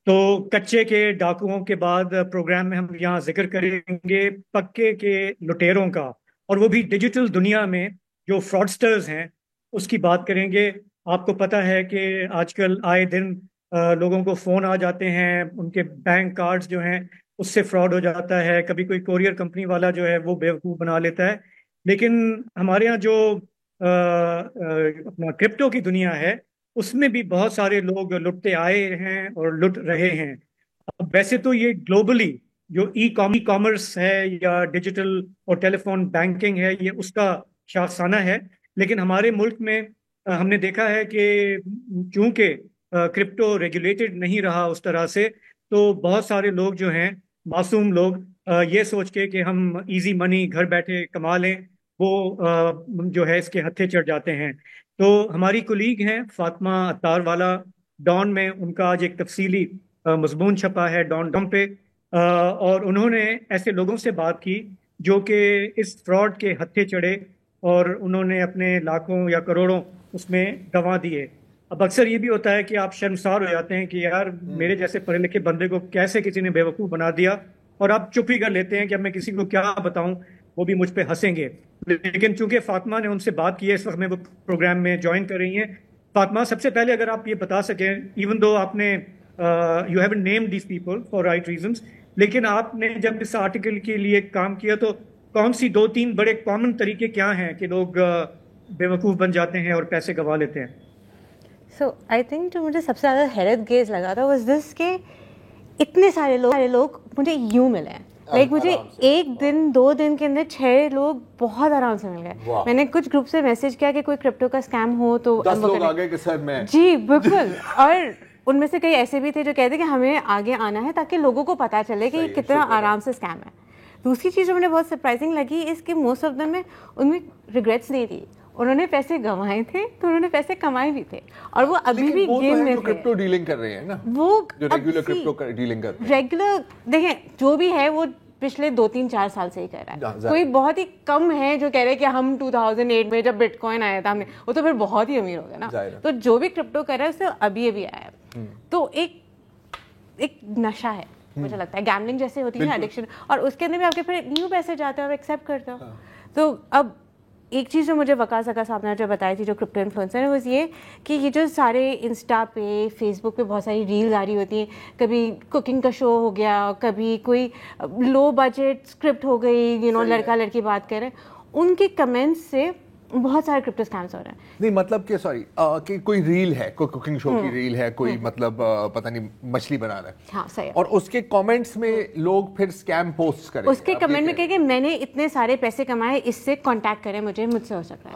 تو کچے کے ڈاکوؤں کے بعد پروگرام میں ہم یہاں ذکر کریں گے پکے کے لٹیروں کا، اور وہ بھی ڈیجیٹل دنیا میں جو فراڈسٹرز ہیں اس کی بات کریں گے۔ آپ کو پتہ ہے کہ آج کل آئے دن لوگوں کو فون آ جاتے ہیں، ان کے بینک کارڈز جو ہیں اس سے فراڈ ہو جاتا ہے، کبھی کوئی کوریئر کمپنی والا جو ہے وہ بیوقوف بنا لیتا ہے۔ لیکن ہمارے ہاں جو اپنا کرپٹو کی دنیا ہے اس میں بھی بہت سارے لوگ لٹتے آئے ہیں اور لٹ رہے ہیں۔ اب ویسے تو یہ گلوبلی جو ای کامرس ہے یا ڈیجیٹل اور ٹیلی فون بینکنگ ہے یہ اس کا شاخسانہ ہے، لیکن ہمارے ملک میں ہم نے دیکھا ہے کہ چونکہ کرپٹو ریگولیٹڈ نہیں رہا اس طرح سے، تو بہت سارے لوگ جو ہیں معصوم لوگ یہ سوچ کے کہ ہم ایزی منی گھر بیٹھے کما لیں، وہ جو ہے اس کے ہتھے چڑھ جاتے ہیں۔ تو ہماری کولیگ ہیں فاطمہ عطار والا ڈان میں، ان کا آج ایک تفصیلی مضمون چھپا ہے ڈان ڈم پہ، اور انہوں نے ایسے لوگوں سے بات کی جو کہ اس فراڈ کے ہتھے چڑھے اور انہوں نے اپنے لاکھوں یا کروڑوں اس میں گنوا دیے۔ اب اکثر یہ بھی ہوتا ہے کہ آپ شرمسار ہو جاتے ہیں کہ یار میرے جیسے پڑھے لکھے بندے کو کیسے کسی نے بیوقوف بنا دیا، اور آپ چپ ہی کر لیتے ہیں کہ اب میں کسی کو کیا بتاؤں، وہ بھی مجھ پہ ہنسیں گے۔ لیکن چونکہ فاطمہ نے ان سے بات کی ہے، اس وقت میں وہ پروگرام میں جوائن کر رہی ہیں۔ فاطمہ، سب سے پہلے اگر آپ یہ بتا سکیں، ایون دو آپ نے you have name these people for right reasons, لیکن آپ نے جب اس آرٹیکل کے لیے کام کیا تو کون سی دو تین بڑے کامن طریقے کیا ہیں کہ لوگ بے وقوف بن جاتے ہیں اور پیسے گنوا لیتے ہیں؟ سو آئی تھنک جو مجھے سب سے زیادہ حیرت گیز لگا تھا واز دس کہ اتنے سارے لوگ مجھے یوں ملے ہیں، لائک مجھے ایک دن 2 دن کے اندر 6 لوگ بہت آرام سے مل گئے۔ میں نے کچھ گروپ سے میسج کیا کہ کوئی کرپٹو کا اسکیم ہو تو 10 لوگ آگے کے سر میں، جی بالکل، اور ان میں سے کئی ایسے بھی تھے جو کہتے کہ ہمیں آگے آنا ہے تاکہ لوگوں کو پتہ چلے کہ یہ کتنا آرام سے اسکیم ہے۔ دوسری چیز جو مجھے بہت سرپرائزنگ لگی اس کہ موسٹ آف دم میں ان میں ریگریٹس نہیں تھی، انہوں نے پیسے گنوائے تھے تو انہوں نے پیسے کمائے بھی تھے، اور وہ ابھی بھی گیم میں تھے۔ کرپٹو ڈیلنگ کر رہے ہیں نا، وہ جو ریگولر کرپٹو ڈیلنگ کرتے ہیں، ریگولر دیکھیں جو بھی ہے وہ پچھلے 2-3-4 سال سے ہی کر رہا ہے۔ کوئی بہت ہی کم ہے جو کہہ رہے کہ ہم 2008 میں جب بٹ کوائن آیا تھا ہم نے، وہ تو پھر بہت ہی امیر ہو گیا نا۔ تو جو بھی کرپٹو کر رہا ہے اس سے ابھی آیا ہے، تو ایک نشہ ہے مجھے لگتا ہے، گیملنگ جیسے ہوتی ہے نا ایڈکشن، اور اس کے اندر بھی آپ کے پھر نیو پیسے جاتے ہیں اور ایکسیپٹ کرتے ہو۔ تو اب ایک چیز جو مجھے وقاص صاحب نے جو بتائی تھی جو کرپٹو انفلوئنسر ہے وہ یہ کہ یہ جو سارے انسٹا پہ فیس بک پہ بہت ساری ریلز آ رہی ہوتی ہیں، کبھی کوکنگ کا شو ہو گیا، کبھی کوئی لو بجٹ اسکرپٹ ہو گئی، لڑکا لڑکی بات کر رہے ہیں، ان کے کمنٹس سے بہت سارے کرپٹو اسکیمز ہو رہے ہیں۔ نہیں مطلب کہ سوری کہ کوئی ریل ہے، کوئی کوکنگ شو کی ریل ہے، کوئی مطلب پتہ نہیں مچھلی بنا رہا ہے، ہاں صحیح، اور اس کے کامنٹس میں لوگ پھر اسکیم پوسٹ کریں، اس کے کمنٹ میں کہ میں نے اتنے سارے پیسے کمائے، اس سے کانٹیکٹ کریں مجھ سے ہو سکتا ہے۔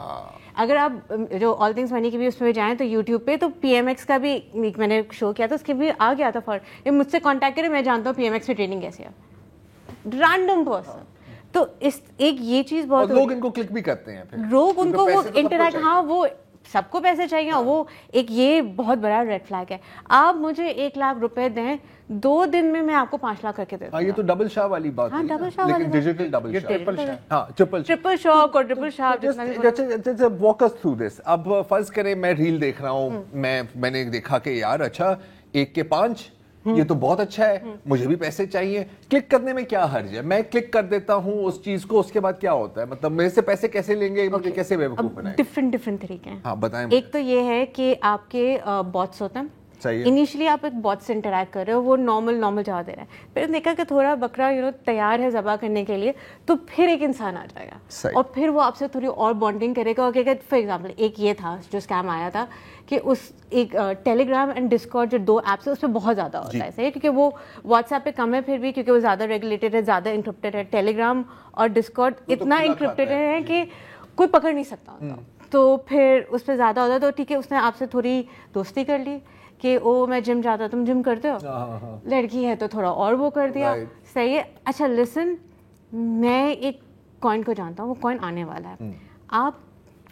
اگر آپ جو آل تھنگس منی کی بھی اس پہ جائیں تو یوٹیوب پہ تو پی ایم ایکس کا بھی میں نے شو کیا تھا، اس کے بھی آ گیا تھا فار یہ مجھ سے کانٹیکٹ کرے، میں جانتا ہوں پی ایم ایکس میں ٹریننگ کیسے ہے، رینڈم پرسن۔ تو اس ایک یہ چیز بہت لوگ ان کو کلک بھی کرتے ہیں، پھر لوگ ان کو وہ انٹریکٹ، ہاں وہ سب کو پیسے چاہیے، وہ ایک یہ بہت بڑا ریڈ فلیگ ہے۔ آپ مجھے 1 لاکھ روپے دیں، 2 دن میں آپ کو 5 لاکھ کر کے دے دوں۔ یہ تو ڈبل شاہ والی بات ہے، ڈبل شاہ، لیکن ڈیجیٹل ڈبل شاہ، ہاں ٹرپل شاک اور triple shock. Walk us through this. اب فرض کریں میں ریل دیکھ رہا ہوں، میں نے دیکھا کہ یار اچھا 1 کے 5 یہ تو بہت اچھا ہے، مجھے بھی پیسے چاہیے، کلک کرنے میں کیا حرج ہے؟ میں کلک کر دیتا ہوں اس چیز کو، اس کے بعد کیا ہوتا ہے؟ مطلب میرے سے پیسے کیسے لیں گے، مجھے کیسے بیوقوف بنائیں گے؟ ڈفرینٹ طریقے ہیں، ہاں بتائیں۔ ایک تو یہ ہے کہ آپ کے باٹس ہوتے ہیں، انیشلی آپ ایک باٹ سے انٹریکٹ کر رہے ہو، وہ نارمل جواب دے رہا ہے، پھر دیکھا کہ تھوڑا بکرا تیار ہے ذبح کرنے کے لیے، تو پھر ایک انسان آ جائے گا اور پھر وہ آپ سے تھوڑی اور بانڈنگ کرے گا۔ اور کہ فار ایگزامپل ایک یہ تھا جو اسکیم آیا تھا کہ اس ایک ٹیلی گرام اینڈ ڈسکارڈ جو 2 ایپس ہے اس پہ بہت زیادہ ہوتا ہے صحیح، کیونکہ وہ واٹس ایپ پہ کم ہے پھر بھی، کیونکہ وہ زیادہ ریگولیٹڈ ہے، زیادہ انکرپٹڈ ہے۔ ٹیلی گرام اور ڈسکارڈ اتنا انکرپٹڈ ہے کہ کوئی پکڑ نہیں سکتا ان کو، تو پھر اس پہ زیادہ ہوتا ہے۔ تو ٹھیک ہے، اس نے آپ سے تھوڑی دوستی کر لی کہ او میں جم جاتا، تم جم کرتے ہو، لڑکی ہے تو تھوڑا اور وہ کر دیا، صحیح ہے۔ اچھا لسن، میں ایک کوائن کو جانتا ہوں، وہ کوائن آنے والا ہے، آپ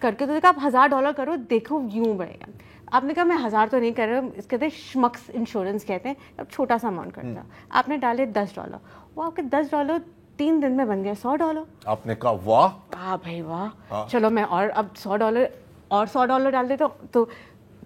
کر کے تو دیکھا، آپ $1000 کرو، دیکھو یوں بڑھے گا۔ آپ نے کہا میں 1000 تو نہیں کر رہا، اس کہتے ہیں شمکس انشورنس کہتے ہیں، اب چھوٹا سا اماؤنٹ کرتا، آپ نے ڈالے $10، وہ آپ کے $10 3 دن میں بن گیا $100۔ آپ نے کہا واہ، کہا بھائی واہ، چلو میں اور اب $100 اور $100 ڈال دیتا ہوں۔ تو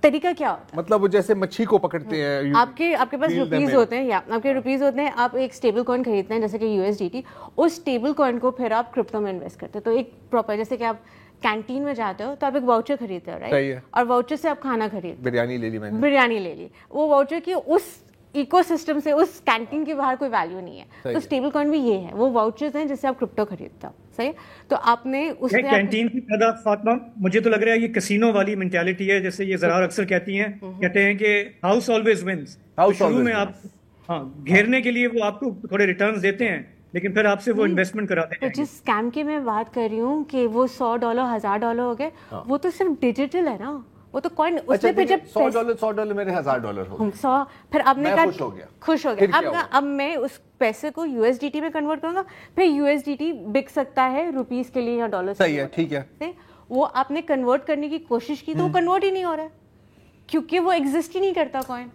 طریقہ کیا ہوتا ہے؟ مطلب وہ جیسے مچھی کو پکڑتے ہیں, آپ کے پاس روپیز ہوتے ہیں, یا آپ کے روپیز ہوتے ہیں, آپ ایک اسٹیبل کوائن خریدتے ہیں جیسے کہ USDT, اس اسٹیبل کوائن کو پھر آپ کرپٹو میں انویسٹ کرتے ہیں. تو ایک پراپر, جیسے کہ آپ کینٹین میں جاتے ہو تو آپ ایک واؤچر خریدتے ہو, رائٹ, اور واؤچر سے آپ کھانا خریدتے, بریانی لے لی میں نے, بریانی لے لی, وہ واؤچر کی اس ایکو سسٹم سے اس کینٹین کے باہر کوئی ویلیو نہیں ہے. تو اسٹیبل کوائن بھی یہ ہے, وہ واؤچرز ہیں جس سے آپ کرپٹو خریدتے ہو, صحیح. تو آپ نے اس میں کینٹین کی زیادہ فاطمہ, مجھے تو لگ رہا ہے یہ کسینو والی مینٹالٹی ہے, جیسے یہ زرار اکثر کہتی ہیں, کہتے ہیں کہ ہاؤس آلویز ونز. شروع میں آپ گھیرنے کے لیے وہ آپ کو تھوڑے ریٹرنز دیتے ہیں, لیکن پھر آپ سے وہ انویسٹمنٹ کراتے ہیں. جس اسکیم کی میں بات کر رہی ہوں کہ وہ $100 $1000 ہو گئے, وہ تو صرف ڈیجیٹل ہے نا, وہ تو کوائن اس میں پھر جب $100 میرے $1000 ہو 100, پھر آپ نے کہا خوش ہو گیا, اب میں اس پیسے کو USDT میں کنورٹ کروں گا, پھر USDT بک سکتا ہے روپیز کے لیے یا ڈالر. صحیح ہے, ٹھیک ہے. وہ آپ نے کنورٹ کرنے کی کوشش کی تو وہ کنورٹ ہی نہیں ہو رہا ہے, کیونکہ وہ ایگزسٹ ہی نہیں کرتا کوائن.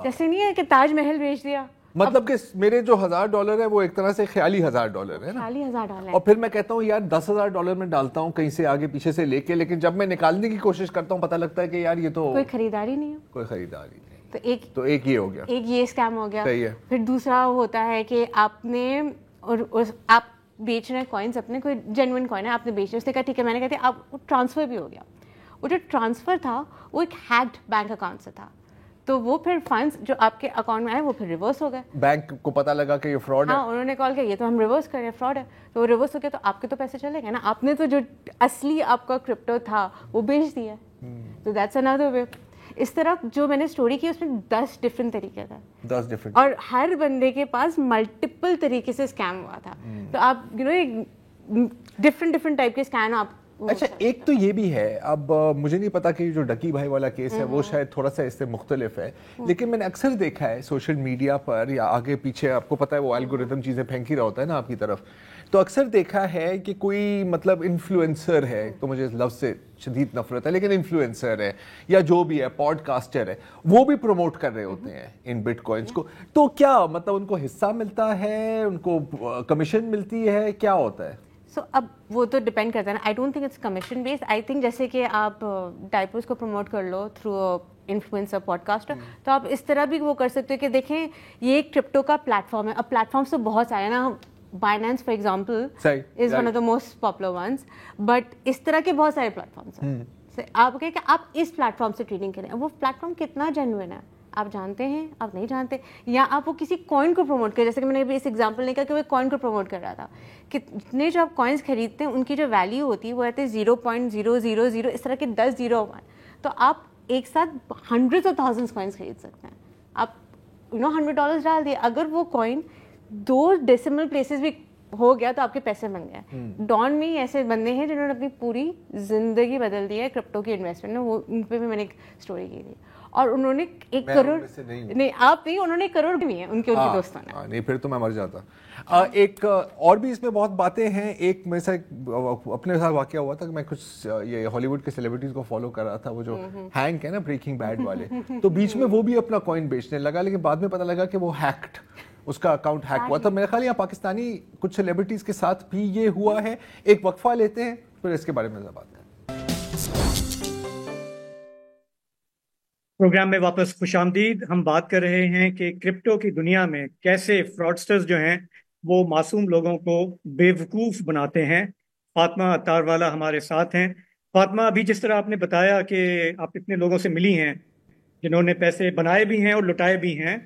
جیسے نہیں ہے کہ تاج محل بیچ دیا, مطلب کہ میرے جو $1000 ہے وہ ایک طرح سے خیالی $1000 ہے نا, خیالی $1000 ہے. اور پھر میں کہتا ہوں یار $10,000 میں ڈالتا ہوں کہیں سے آگے پیچھے سے لے کے, لیکن جب میں نکالنے کی کوشش کرتا ہوں پتہ لگتا ہے کہ یار یہ تو کوئی خریداری نہیں ہے, کوئی خریداری نہیں. تو ایک یہ ہو گیا, ایک یہ اسکیم ہو گیا. صحیح ہے. پھر دوسرا ہوتا ہے کہ آپ نے آپ بیچ رہے ہیں کوائنس اپنے, کوئی جینوئن کوائن ہے آپ نے بیچ رہے, اس نے کہا ٹھیک ہے, میں نے کہتے آپ ٹرانسفر بھی ہو گیا. وہ جو ٹرانسفر تھا وہ ایک ہیکڈ بینک اکاؤنٹ سے تھا, تو وہ پھر فنڈس جو آپ کے اکاؤنٹ میں آئے وہ پھر ریورس ہو گئے. بینک کو پتہ لگا کہ یہ فراڈ ہے, ہاں, انہوں نے کال کیا یہ تو ہم ریورس کر رہے ہیں, فراڈ ہے. تو وہ ریورس ہو گیا, تو آپ کے تو پیسے چلے گئے نا, آپ نے تو جو اصلی آپ کا کرپٹو تھا وہ بیچ دیا. تو دیٹس انادر وے. اس طرح جو میں نے اسٹوری کی اس میں 10 ڈفرینٹ طریقے تھے, 10 ڈفرینٹ, اور ہر بندے کے پاس ملٹیپل طریقے سے اسکیم ہوا تھا. تو آپ ڈفرینٹ ٹائپ کے اسکیم آپ. اچھا, ایک تو یہ بھی ہے, اب مجھے نہیں پتا کہ جو ڈکی بھائی والا کیس ہے وہ شاید تھوڑا سا اس سے مختلف ہے, لیکن میں نے اکثر دیکھا ہے سوشل میڈیا پر یا آگے پیچھے, آپ کو پتا ہے وہ الگورتھم چیزیں پھینک ہی رہا ہوتا ہے نا آپ کی طرف, تو اکثر دیکھا ہے کہ کوئی مطلب انفلوئنسر ہے, تو مجھے اس لفظ سے شدید نفرت ہے, لیکن انفلوئنسر ہے یا جو بھی ہے پوڈ کاسٹر ہے, وہ بھی پروموٹ کر رہے ہوتے ہیں ان بٹ کوائنس کو, تو کیا مطلب ان کو حصہ ملتا ہے, ان کو کمیشن ملتی ہے, کیا ہوتا ہے؟ اب وہ تو ڈپینڈ کرتا ہے نا, I don't think it's commission based. I think جیسے کہ آپ ڈائپرس کو پروموٹ کر لو تھرو انفلوئنسر پوڈ کاسٹر, تو آپ اس طرح بھی وہ کر سکتے ہو کہ دیکھیں یہ ایک کرپٹو کا پلیٹ فارم ہے. اب پلیٹ فارمس تو بہت سارے ہیں نا, Binance for example is one of the most popular ones, but اس طرح کے بہت سارے پلیٹ فارمس ہیں. آپ کہیں کہ آپ اس پلیٹ فارم سے ٹریڈنگ کریں, وہ پلیٹ فارم کتنا جینوئن ہے آپ جانتے ہیں, آپ نہیں جانتے, یا آپ وہ کسی کوائن کو پروموٹ کریں, جیسے کہ میں نے ابھی اس ایگزامپل نہیں کہا کہ وہ کوائن کو پروموٹ کر رہا تھا, کتنے جو آپ کوائنس خریدتے ہیں ان کی جو ویلیو ہوتی ہے وہ رہتے ہیں 0.000 اس طرح کے 10 0 1, تو آپ ایک ساتھ ہنڈریڈ آف تھاؤزنڈ کوائنس خرید سکتے ہیں. آپ $100 ڈال دیے, اگر وہ کوائن 2 ڈیسیمل پلیسز بھی ہو گیا تو آپ کے پیسے بن گئے. ڈان میں ایسے بندے ہیں جنہوں نے اپنی پوری زندگی بدل دی ہے کرپٹو کی انویسٹمنٹ میں, وہ ان پہ بھی میں نے ایک اسٹوری کی تھی, اور انہوں نے 1 کروڑ نہیں, آپ نہیں, انہوں نے 1 کروڑ بھی ہیں ان کے دوستوں نے. نہیں پھر تو میں مر جاتا. ایک اور بھی اس میں بہت باتیں ہیں. ایک میرے ساتھ اپنے ساتھ واقعہ ہوا تھا کہ میں کچھ یہ ہالی ووڈ کے سیلیبریٹیز کو فالو کر رہا تھا, وہ جو ہینک ہے نا بریکنگ بیڈ والے, تو بیچ میں وہ بھی اپنا کوائن بیچنے لگا, لیکن بعد میں پتہ لگا کہ وہ ہیکڈ, اس کا اکاؤنٹ ہیک ہوا تھا. میرے خیال یہاں پاکستانی کچھ سیلیبریٹیز کے ساتھ بھی یہ ہوا ہے. ایک وقفہ لیتے ہیں, پھر اس کے بارے میں بات کریں. پروگرام میں واپس خوش آمدید. ہم بات کر رہے ہیں کہ کرپٹو کی دنیا میں کیسے فراڈسٹرز جو ہیں وہ معصوم لوگوں کو بیوقوف بناتے ہیں. فاطمہ عطار والا ہمارے ساتھ ہیں. فاطمہ, ابھی جس طرح آپ نے بتایا کہ آپ اتنے لوگوں سے ملی ہیں جنہوں نے پیسے بنائے بھی ہیں اور لٹائے بھی ہیں,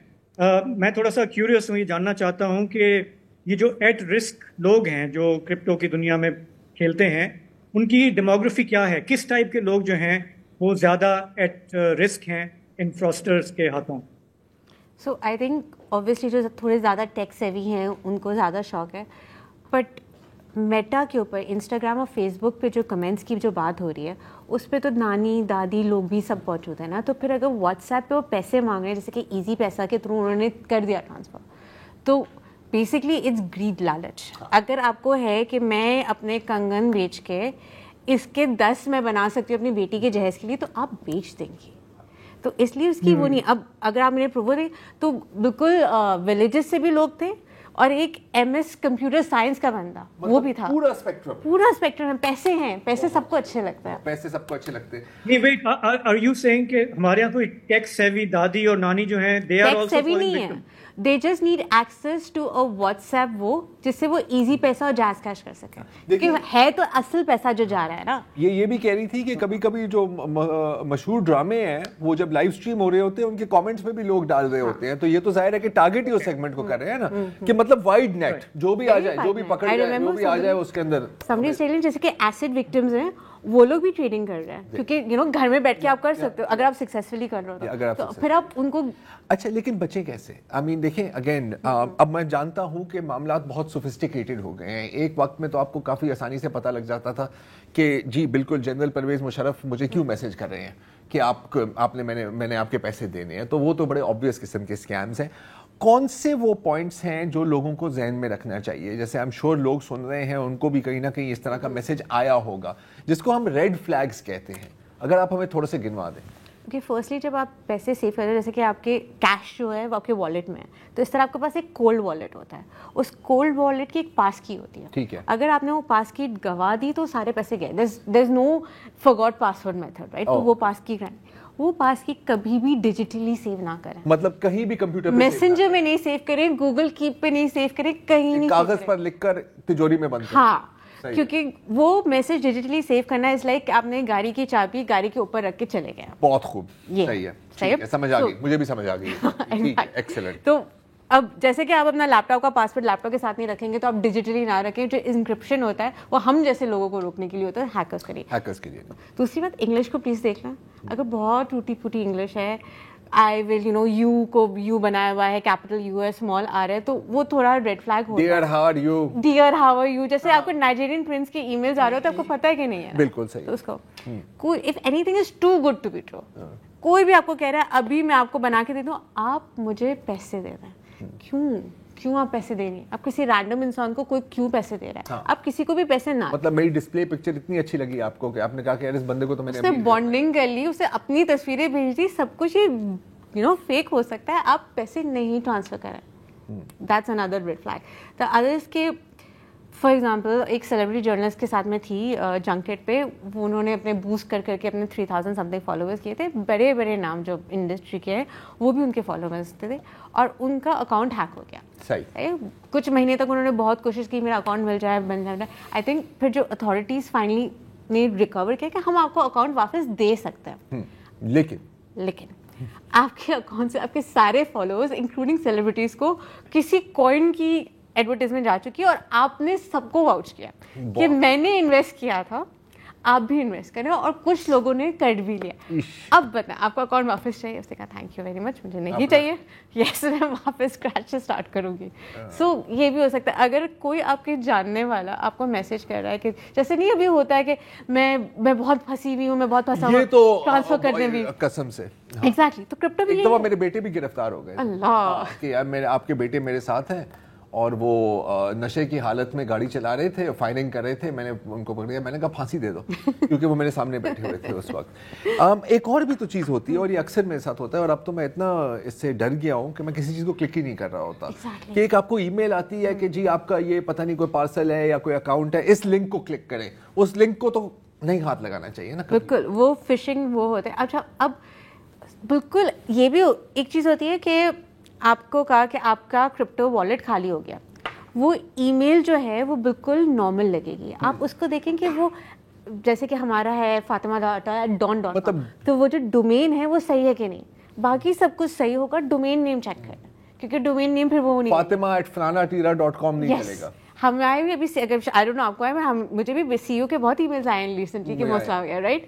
میں تھوڑا سا کیوریس ہوں, یہ جاننا چاہتا ہوں کہ یہ جو ایٹ رسک لوگ ہیں جو کرپٹو کی دنیا میں کھیلتے ہیں, ان کی ڈیموگرافی کیا ہے, کس ٹائپ کے لوگ جو ہیں وہ زیادہ ایٹ رسک ہیں ان فراڈسٹرز کے ہاتھوں؟ سو آئی تھنک اوبیسلی جو تھوڑے زیادہ ٹیک سیوی ہیں ان کو زیادہ شوق ہے, بٹ میٹا کے اوپر انسٹاگرام اور فیس بک پہ جو کمنٹس کی جو بات ہو رہی ہے اس پہ تو نانی دادی لوگ بھی سب موجود ہیں نا. تو پھر اگر واٹس ایپ پہ وہ پیسے مانگ رہے ہیں, جیسے کہ ایزی پیسہ کے تھرو انہوں نے کر دیا ٹرانسفر, تو بیسکلی اٹس گریڈ, لالچ. اگر آپ کو ہے کہ میں اپنے کنگن بیچ کے اس کے 10 میں بنا سکتی ہوں اپنی بیٹی کے جہیز کے لیے, تو آپ بیچ دیں گی. تو اس لیے اس کی وہ نہیں. اب اگر آپ میرے پروو دیں تو بالکل ولیجز سے بھی لوگ تھے اور ایک MS کمپیوٹر سائنس کا بندہ, وہ بھی تھا. پورا اسپیکٹرم. پیسے ہیں, پیسے سب کو اچھے لگتے ہیں, پیسے سب کو اچھے لگتے ہیں. نہیں ویٹ, آر یو سیئنگ کہ ہمارے یہاں کوئی ٹیک سیوی دادی اور نانی جو ہیں دے آر آلسو نہیں ہے, they just need access to a WhatsApp, وہ جس سے وہ ایزی پیسہ اور جاز کیش کر سکے, کیونکہ ہے تو اصل پیسہ جو جا رہا ہے نا. یہ بھی کہہ رہی تھی کہ کبھی کبھی جو مشہور ڈرامے ہیں وہ جب لائیو اسٹریم ہو رہے ہوتے ہیں ان کے کامنٹس میں بھی لوگ ڈال رہے ہوتے ہیں, تو یہ تو ظاہر ہے کہ ٹارگیٹ ہی اس سیگمنٹ کو کر رہے ہیں نا, کہ مطلب وائڈ نیٹ, جو بھی آ جائے, جو بھی پکڑ جائے, جو بھی آ جائے اس کے اندر. somebody is telling جیسے کہ ایسڈ وکٹمز ہیں وہ لوگ بھی ٹریڈنگ کر رہے ہیں, کیونکہ گھر میں بیٹھ کے آپ کر سکتے ہو اگر آپ سکسیسفلی کر رہے ہو تو پھر آپ ان کو. اچھا لیکن بچے کیسے؟ دیکھیں اگین اب میں جانتا ہوں کہ معاملات بہت سوفسٹیکیٹڈ ہو گئے ہیں. ایک وقت میں تو آپ کو کافی آسانی سے پتہ لگ جاتا تھا کہ جی بالکل جنرل پرویز مشرف مجھے کیوں میسج کر رہے ہیں کہ آپ نے میں نے آپ کے پیسے دینے ہیں, تو وہ تو بڑے آبویس قسم کے اسکیمز ہیں. کون سے وہ پوائنٹس ہیں جو لوگوں کو ذہن میں رکھنا چاہیے؟ جیسے I'm sure لوگ سن رہے ہیں ان کو بھی کہیں نہ کہیں اس طرح کا میسج آیا ہوگا جس کو ہم ریڈ فلیگز کہتے ہیں, اگر آپ ہمیں تھوڑے سے گنوا دیں. کہ فرسٹلی جب آپ پیسے سیو کرتے ہیں, جیسے کہ آپ کے کیش جو ہے وہ آپ کے والیٹ میں ہے, تو اس طرح آپ کے پاس ایک کولڈ والیٹ ہوتا ہے. اس کولڈ والیٹ کی ایک پاس کی ہوتی ہے, ٹھیک ہے. اگر آپ نے وہ پاس کی گوا دی تو سارے پیسے گئے. دیر از نو فارگاٹ پاسورڈ میتھڈ, رائٹ. تو وہ پاس کی کریں, وہ پاس کی کبھی بھی ڈیجیٹلی سیو نہ کریں, مطلب کہیں بھی کمپیوٹر پہ میسنجر میں نہیں سیو کریں, گوگل کیپ پہ نہیں سیو کریں, کہیں نہیں, کاغذ پر لکھ کر تجوری میں بند کریں. ہاں, کیونکہ وہ میسج ڈیجیٹلی سیو کرنا از لائک آپ نے گاڑی کی چابی گاڑی کے اوپر رکھ کے چلے گئے. بہت خوب, صحیح ہے, سمجھ آ گئی, مجھے بھی سمجھ آ گئی. ایکسلنٹ. تو اب جیسے کہ آپ اپنا لیپ ٹاپ کا پاسورڈ لیپ ٹاپ کے ساتھ نہیں رکھیں گے تو آپ ڈیجیٹلی نہ رکھیں. جو انکرپشن ہوتا ہے وہ ہم جیسے لوگوں کو روکنے کے لیے ہوتا ہے, ہیکرز کے لیے. دوسری بات, انگلش کو پلیز دیکھ لیں. اگر بہت ٹوٹی پھوٹی انگلش ہے, آئی ول یو کو یو بنایا ہوا ہے, کیپٹل یو ہے, اسمال آر ہے, تو وہ تھوڑا ریڈ فلیگ ہوتا ہے. ڈیئر ہاؤ آر یو, جیسے آپ کو نائجیرین پرنس کے ای میلز آ رہے ہوتے ہیں, آپ کو پتہ ہے کہ نہیں ہے. بالکل صحیح. تو اس کو if anything is too good to be true, کوئی بھی آپ کو کہہ رہا ہے ابھی میں آپ کو بنا کے دے دوں, آپ مجھے پیسے دے رہے ہیں, کیوں آپ پیسے دے رہی ہیں؟ آپ کسی رینڈم انسان کو کوئی کیوں پیسے دے رہا ہے؟ آپ کسی کو بھی پیسے نہ, مطلب میری ڈسپلے پکچر اتنی اچھی لگی آپ کو کہ آپ نے کہا کہ یار اس بندے کو تو میں نے بانڈنگ کر لی, اسے اپنی تصویریں بھیج دی, سب کچھ یہ فیک ہو سکتا ہے, آپ پیسے نہیں ٹرانسفر کریں. That's another red flag. The others کے فار ایگزامپل ایک سیلیبریٹی جرنلسٹ کے ساتھ میں تھی جنکٹ پہ, انہوں نے اپنے بوسٹ کر کے اپنے 3000 سم تھنگ فالوورس کیے تھے. بڑے بڑے نام جو انڈسٹری کے ہیں وہ بھی ان کے فالوورس تھے, اور ان کا اکاؤنٹ ہیک ہو گیا. صحیح, کچھ مہینے تک انہوں نے بہت کوشش کی میرا اکاؤنٹ مل جائے, بن جائے. آئی تھنک پھر جو اتھارٹیز فائنلی نے ریکور کیا کہ ہم آپ کو اکاؤنٹ واپس دے سکتے ہیں, لیکن آپ کے اکاؤنٹ سے آپ کے سارے فالوورز انکلوڈنگ سیلیبریٹیز کو کسی کوئن کی ایڈورٹیزمنٹ جا چکی ہے, اور آپ نے سب کو واؤچ کیا کہ میں نے انویسٹ کیا تھا, آپ بھی انویسٹ کریں, اور کچھ لوگوں نے کر بھی لیا. اب بتائیں آپ کو اکاؤنٹ واپس چاہیے؟ اس نے کہا تھینک یو ویری مچ, مجھے نہیں چاہیے, یس میں واپس اسکریچ سے اسٹارٹ کروں گی. سو یہ بھی ہو سکتا ہے اگر کوئی آپ کے جاننے والا آپ کو میسج کر رہا ہے کہ جیسے نہیں ابھی ہوتا ہے کہ میں بہت پھنسی ہوئی ہوں, میں بہت پھنسا ہوں, ٹرانسفر کرنے بھی قسم سے. ایگزیکٹلی, تو کرپٹو بھی ایک دفعہ میرے بیٹے بھی گرفتار ہو گئے. اللہ, کہ یار آپ کے بیٹے میرے ساتھ ہیں اور وہ نشے کی حالت میں گاڑی چلا رہے تھے, فائرنگ کر رہے تھے, میں نے ان کو پکڑ لیا, میں نے کہا پھانسی دے دو, کیونکہ وہ میرے سامنے بیٹھے ہوئے تھے اس وقت. ایک اور بھی تو چیز ہوتی ہے, اور یہ اکثر میرے ساتھ ہوتا ہے, اور اب تو میں اتنا اس سے ڈر گیا ہوں کہ میں کسی چیز کو کلک ہی نہیں کر رہا ہوتا, کہ ایک آپ کو ای میل آتی ہے کہ جی آپ کا یہ پتہ نہیں کوئی پارسل ہے یا کوئی اکاؤنٹ ہے, اس لنک کو کلک کریں. اس لنک کو تو نہیں ہاتھ لگانا چاہیے نا. بالکل, وہ فشنگ وہ ہوتے ہیں. اچھا, اب بالکل یہ بھی ایک چیز ہوتی ہے کہ آپ کو کہا کہ آپ کا کرپٹو والیٹ خالی ہو گیا, وہ ای میل جو ہے وہ بالکل نارمل لگے گی. آپ اس کو دیکھیں کہ وہ جیسے کہ ہمارا ہے فاطمہ ڈاٹ، تو وہ جو ڈومین ہے وہ صحیح ہے کہ نہیں. باقی سب کچھ صحیح ہوگا، ڈومین نیم چیک کریں، کیونکہ ڈومین نیم پھر وہ نہیں fatima@flana.com نہیں چلے گا. ہمارے بھی ابھی اگر آئی ڈونٹ نو آپ کو ہے، مجھے بھی سی او کے بہت ای میلز آئے ہیں ریسنٹلی کہ مسئلہ ہو گیا، رائٹ؟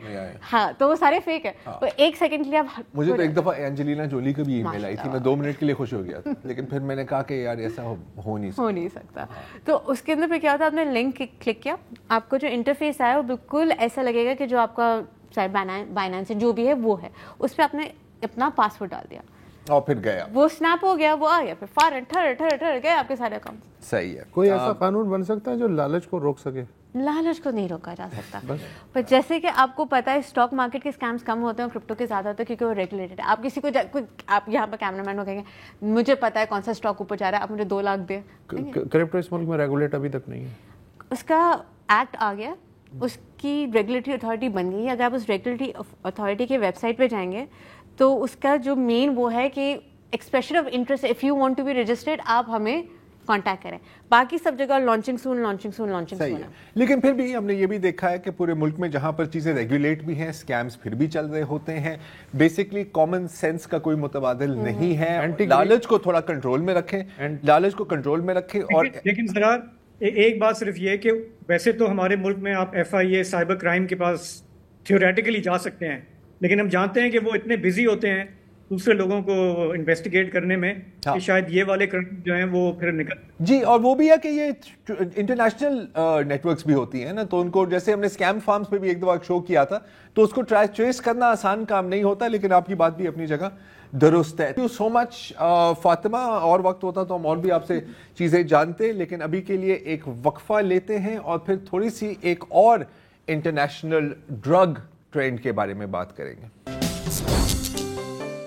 ہاں، تو وہ سارے فیک ہے. ایک سیکنڈ کے لیے آپ، مجھے تو ایک دفعہ اینجلینا جولی کی بھی ای میل آئی تھی، میں 2 منٹ کے لیے خوش ہو گیا تھا، لیکن پھر میں نے کہا کہ یار ایسا ہو نہیں سکتا. تو اس کے اندر پھر کیا ہوتا ہے، آپ نے لنک کلک کیا، آپ کو جو انٹرفیس آیا وہ بالکل ایسا لگے گا کہ جو آپ کا چاہے بائنانس جو بھی ہے وہ ہے، اس پہ آپ نے اپنا پاسورڈ ڈال دیا اور پھر گیا، وہ اسنیپ ہو گیا، وہ آ گیا، پھر فارن ٹھر گئے آپ کے سارے اکاؤنٹ. صحیح ہے. کوئی ایسا قانون بن سکتا ہے جو لالچ کو روک سکے؟ لالچ کو نہیں روکا جا سکتا. پر جیسے کہ آپ کو پتا ہے اسٹاک مارکیٹ کے اسکیمس کم ہوتے ہیں اور کرپٹو کے زیادہ ہوتے ہیں کیونکہ وہ ریگولیٹڈ ہے. آپ کسی کو آپ یہاں پہ کیمرہ مین کو کہیں گے مجھے پتا ہے کون سا اسٹاک اوپر جا رہا ہے, آپ مجھے 2 لاکھ دیں. کرپٹو اس ملک میں ریگولیٹ ابھی تک نہیں ہے. اس کا ایکٹ آ گیا, اس کی ریگولیٹری اتھارٹی بن گئی ہے. اگر آپ اس ریگولیٹری اتھارٹی کے ویب سائٹ پہ جائیں گے تو اس کا جو مین وہ ہے کہ expression of interest, if you want to be registered آپ ہمیں کانٹیکٹ کریں. باقی سب جگہ لانچنگ سون. لیکن پھر بھی ہم نے یہ بھی دیکھا ہے کہ پورے ملک میں جہاں پر چیزیں ریگولیٹ بھی ہیں, اسکیمز پھر بھی چل رہے ہوتے ہیں. بیسکلی کامن سینس کا کوئی متبادل نہیں ہے. لالچ کو تھوڑا کنٹرول میں رکھیں, اور لیکن ذرا ایک بات صرف یہ کہ ویسے تو ہمارے ملک میں آپ FIA سائبر کرائم کے پاس تھیوریٹیکلی جا سکتے ہیں, لیکن ہم جانتے ہیں کہ وہ اتنے بزی ہوتے ہیں دوسرے لوگوں کو انویسٹیگیٹ کرنے میں کہ شاید یہ والے کرائم جو ہیں وہ پھر نکل جی. اور وہ بھی ہے کہ یہ انٹرنیشنل نیٹ ورکس بھی ہوتی ہیں نا, تو ان کو جیسے ہم نے اسکیم فارمز پہ بھی ایک دفعہ شو کیا تھا, تو اس کو ٹریس کرنا آسان کام نہیں ہوتا. لیکن آپ کی بات بھی اپنی جگہ درست ہے. تھینک یو سو مچ فاطمہ. اور وقت ہوتا تو ہم اور بھی آپ سے چیزیں جانتے, لیکن ابھی کے لیے ایک وقفہ لیتے ہیں اور پھر تھوڑی سی ایک اور انٹرنیشنل ڈرگ ٹرینڈ کے بارے میں بات کریں گے.